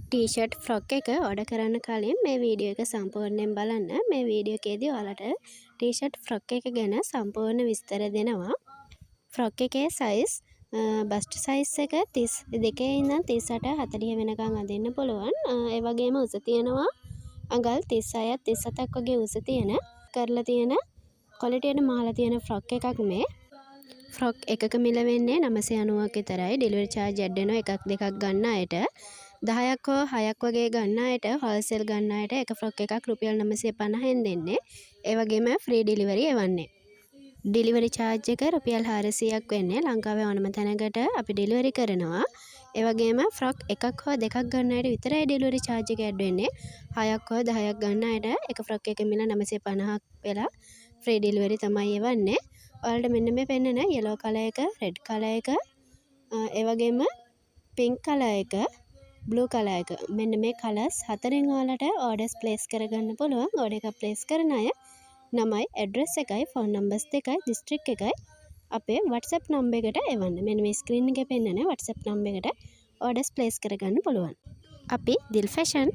T-shirt frock එක order කරන්න කලින් මේ වීඩියෝ එක සම්පූර්ණයෙන් බලන්න. මේ වීඩියෝ එකේදී ඔයාලට ටී-ෂර්ට් ෆ්‍රොක් එක ගැන සම්පූර්ණ විස්තර දෙනවා. ෆ්‍රොක් එකේ සයිස් බස්ට් සයිස් එක 32 ඉඳන් 38 40 වෙනකන් අඳින්න පුළුවන්. ඒ වගේම උස තියෙනවා අඟල් 36ක් 37ක් වගේ උස තියෙන කරලා තියෙන ක්වොලිටියට මහලා තියෙන ෆ්‍රොක් එකක් මේ. ෆ්‍රොක් එකක මිල වෙන්නේ 990ක් විතරයි. ඩෙලිවරි charge ඇඩ් වෙනවා එකක් දෙකක් ගන්න අයට. 10ක් හෝ 6ක් වගේ ගන්න අයට හෝල්සේල් ගන්න අයට එක ෆ්‍රොක් එකක් රුපියල් 950න් දෙන්නේ. ඒ වගේම ෆ්‍රී ඩෙලිවරි එවන්නේ. ඩෙලිවරි charge එක රුපියල් 400ක් වෙන්නේ. ලංකාවේ ඕනම තැනකට අපි ඩෙලිවරි කරනවා. ඒ වගේම ෆ්‍රොක් එකක් හෝ දෙකක් ගන්න අයට විතරයි ඩෙලිවරි charge එක ඇඩ් වෙන්නේ. 6ක් හෝ 10ක් ගන්න අයට එක ෆ්‍රොක් එකේ මිල 950ක් වෙලා ෆ්‍රී ඩෙලිවරි තමයි එවන්නේ. ඔයාලට මෙන්න මේ පෙන්නන yellow color එක, red color එක, ඒ වගේම pink color එක, blue color එක. මෙන්න මේ කලර්ස් හතරෙන් ඔයාලට orders place කරගන්න පුළුවන්. order එකක් place කරන අය නමයි, address එකයි, phone numbers දෙකයි, district එකයි අපේ WhatsApp number එකට එවන්න. මෙන්න මේ screen එකේ පෙන්නන WhatsApp number එකට orders place කරගන්න පුළුවන්. අපි දිල් fashion